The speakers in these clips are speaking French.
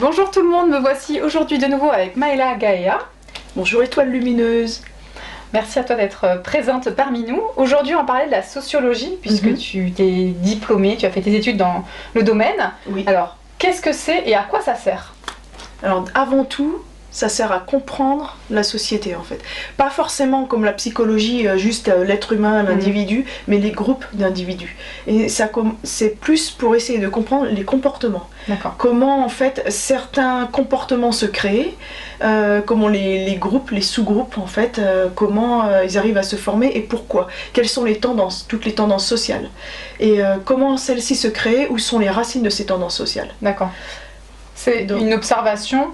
Bonjour tout le monde, me voici aujourd'hui de nouveau avec Maëla Gaëa. Bonjour étoile lumineuse. Merci à toi d'être présente parmi nous. Aujourd'hui on parlait de la sociologie puisque tu t'es diplômée, tu as fait tes études dans le domaine. Oui. Alors qu'est-ce que c'est et à quoi ça sert? Alors avant tout, ça sert à comprendre la société en fait. Pas forcément comme la psychologie, juste l'être humain, l'individu, mais les groupes d'individus. Et c'est plus pour essayer de comprendre les comportements. D'accord. Comment en fait certains comportements se créent, comment les groupes, les sous-groupes en fait, comment ils arrivent à se former et pourquoi. Quelles sont les tendances, toutes les tendances sociales. Et comment celles-ci se créent, où sont les racines de ces tendances sociales. D'accord. C'est une observation,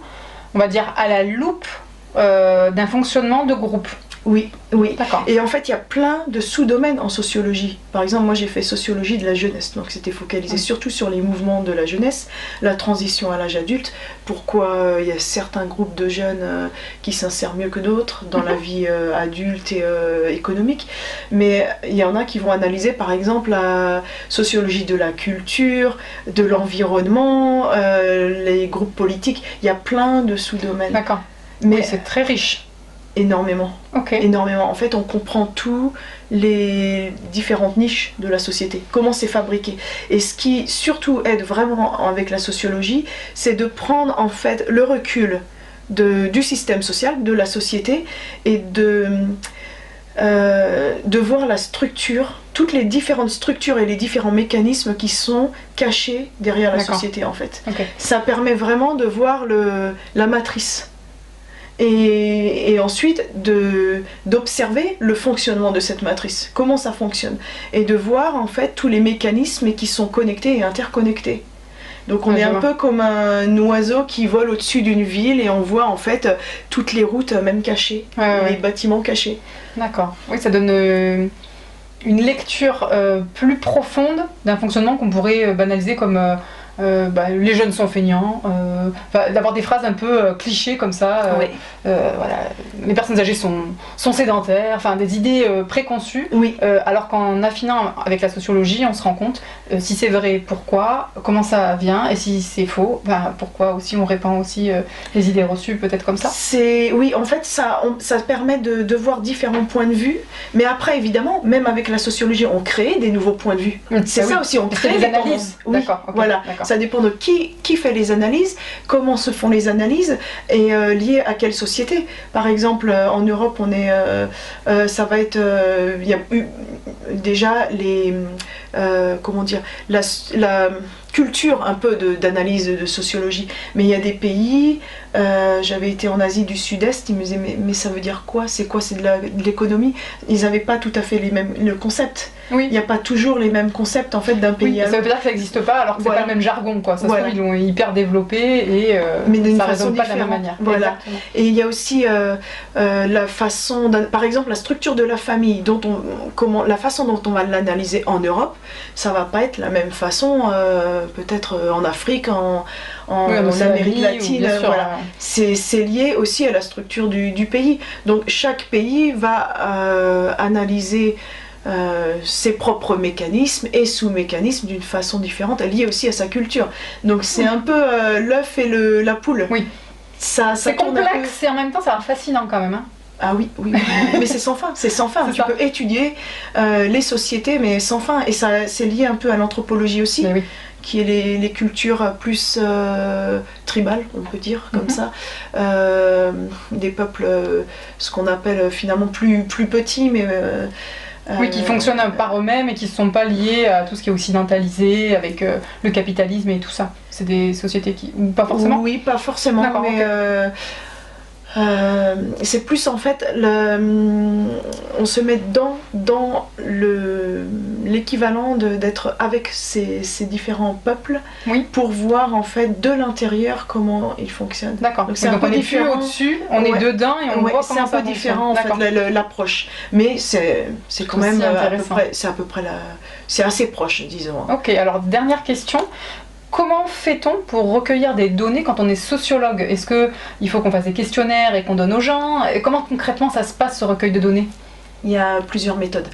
on va dire à la loupe, d'un fonctionnement de groupe. Oui, oui. D'accord. Et en fait, il y a plein de sous-domaines en sociologie. Par exemple, moi j'ai fait sociologie de la jeunesse, donc c'était focalisé surtout sur les mouvements de la jeunesse, la transition à l'âge adulte, pourquoi il y a certains groupes de jeunes qui s'insèrent mieux que d'autres dans la vie adulte et économique. Mais il y en a qui vont analyser par exemple la sociologie de la culture, de l'environnement, les groupes politiques. Il y a plein de sous-domaines. D'accord. Mais oui, c'est très riche. Énormément. Ok. Énormément. En fait, on comprend tous les différentes niches de la société, comment c'est fabriqué. Et ce qui surtout aide vraiment avec la sociologie, c'est de prendre en fait le recul du système social, de la société, et de voir la structure, toutes les différentes structures et les différents mécanismes qui sont cachés derrière la société en fait. Okay. Ça permet vraiment de voir la matrice. Et ensuite d'observer le fonctionnement de cette matrice, comment ça fonctionne, et de voir en fait tous les mécanismes qui sont connectés et interconnectés. Donc on est un peu comme un oiseau qui vole au-dessus d'une ville et on voit en fait toutes les routes même cachées, les bâtiments cachés. D'accord, oui, ça donne une lecture plus profonde d'un fonctionnement qu'on pourrait banaliser comme les jeunes sont feignants, d'avoir des phrases un peu clichés comme ça, voilà, les personnes âgées sont sédentaires, enfin des idées préconçues, alors qu'en affinant avec la sociologie, on se rend compte si c'est vrai, pourquoi, comment ça vient, et si c'est faux, pourquoi aussi on répand aussi les idées reçues peut-être comme ça. Oui, en fait ça permet de voir différents points de vue, mais après évidemment, même avec la sociologie, on crée des nouveaux points de vue. C'est ça aussi, on crée des analyses. Oui, voilà. Ça dépend de qui fait les analyses, comment se font les analyses et liées à quelle société. Par exemple, en Europe, ça va être, il y a eu déjà comment dire, la culture un peu d'analyse de sociologie, mais il y a des pays, j'avais été en Asie du Sud-Est, ils me disaient mais ça veut dire quoi, c'est de l'économie, ils n'avaient pas tout à fait le concept. Oui. Il n'y a pas toujours les mêmes concepts en fait d'un pays à l'autre. Ça veut dire que ça n'existe pas alors que c'est pas le même jargon quoi. Ça se trouve, ils l'ont hyper développé et ça résonne pas de la même manière. Voilà. Et il y a aussi la façon, par exemple la structure de la famille, la façon dont on va l'analyser en Europe, ça va pas être la même façon peut-être en Afrique, en Amérique latine. Voilà. C'est lié aussi à la structure du pays. Donc chaque pays va analyser ses propres mécanismes et sous-mécanismes d'une façon différente, liée aussi à sa culture. Donc c'est un peu l'œuf et la poule. Oui. C'est complexe et en même temps ça a l'air fascinant quand même. Hein. Ah oui, mais c'est sans fin, c'est sans fin. Tu peux étudier les sociétés, mais sans fin. Et ça, c'est lié un peu à l'anthropologie aussi, qui est les cultures plus tribales, on peut dire, comme ça. Des peuples, ce qu'on appelle finalement plus petits, mais... qui fonctionnent par eux-mêmes et qui ne sont pas liés à tout ce qui est occidentalisé, avec le capitalisme et tout ça. C'est des sociétés qui... Ou pas forcément ? Oui, pas forcément, mais... c'est plus en fait, on se met dans l'équivalent d'être avec ces différents peuples pour voir en fait de l'intérieur comment ils fonctionnent. D'accord, donc c'est un peu différent. Au-dessus, on est dedans et on voit comment ça fonctionne. C'est un peu différent en fait l'approche, mais c'est quand même à peu près c'est assez proche disons. Ok, alors dernière question. Comment fait-on pour recueillir des données quand on est sociologue? Est-ce qu'il faut qu'on fasse des questionnaires et qu'on donne aux gens? Et comment concrètement ça se passe ce recueil de données? Il y a plusieurs méthodes.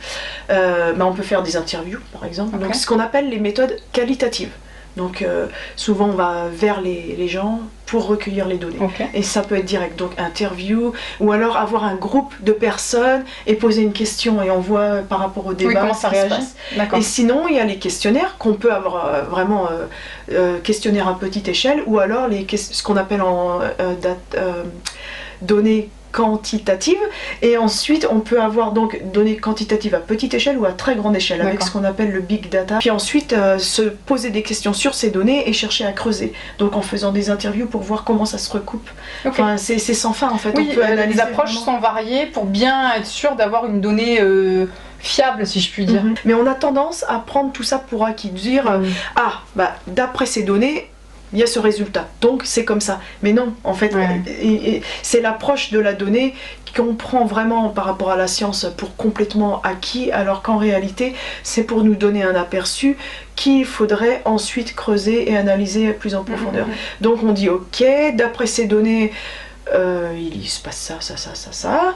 On peut faire des interviews par exemple, donc ce qu'on appelle les méthodes qualitatives. Donc souvent on va vers les gens pour recueillir les données. Ok. Et ça peut être direct, donc interview, ou alors avoir un groupe de personnes et poser une question et on voit par rapport au débat Oui, comment ça ce qui se réagit. passe. D'accord. Et sinon, il y a les questionnaires qu'on peut avoir vraiment questionnaire à petite échelle, ou alors ce qu'on appelle en données quantitatives, et ensuite on peut avoir donc données quantitatives à petite échelle ou à très grande échelle avec ce qu'on appelle le big data, puis ensuite se poser des questions sur ces données et chercher à creuser, donc en faisant des interviews pour voir comment ça se recoupe. Okay. Enfin, c'est sans fin en fait. Oui, on peut les approches sont variées pour bien être sûr d'avoir une donnée fiable, si je puis dire. Mais on a tendance à prendre tout ça pour acquis, dire ah bah d'après ces données il y a ce résultat, donc c'est comme ça. Mais non, en fait, c'est l'approche de la donnée qu'on prend vraiment par rapport à la science pour complètement acquis, alors qu'en réalité, c'est pour nous donner un aperçu qu'il faudrait ensuite creuser et analyser plus en profondeur. Donc on dit, ok, d'après ces données, il se passe ça,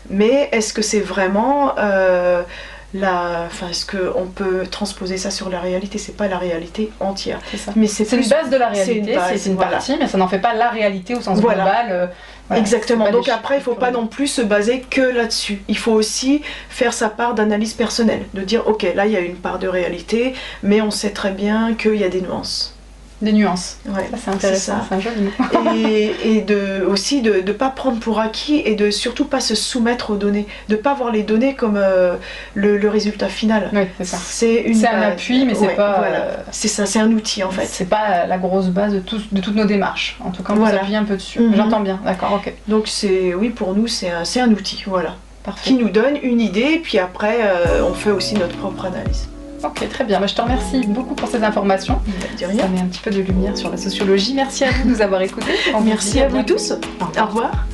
mais est-ce que c'est vraiment... est-ce qu'on peut transposer ça sur la réalité? C'est pas la réalité entière. Mais c'est une base de la réalité, c'est une voilà. partie, mais ça n'en fait pas la réalité au sens global. Voilà, exactement. Donc après, il faut pas non plus se baser que là-dessus. Il faut aussi faire sa part d'analyse personnelle, de dire ok, là il y a une part de réalité, mais on sait très bien qu'il y a des nuances. Des nuances. Ouais, c'est intéressant, c'est un joli mot. et aussi de ne pas prendre pour acquis et de surtout pas se soumettre aux données, de pas voir les données comme le résultat final. Oui, c'est ça. C'est un appui, mais c'est pas... Voilà. C'est ça, c'est un outil en fait. C'est pas la grosse base de toutes nos démarches. En tout cas, on peut s'appuyer un peu dessus. J'entends bien, d'accord, ok. Donc oui, pour nous, c'est un outil, voilà. Parfait. Qui nous donne une idée, puis après, on fait aussi notre propre analyse. Ok, très bien. Je te remercie beaucoup pour ces informations. De rien. Ça met un petit peu de lumière sur la sociologie. Merci à vous de nous avoir écoutés. Merci à vous tous. Au revoir.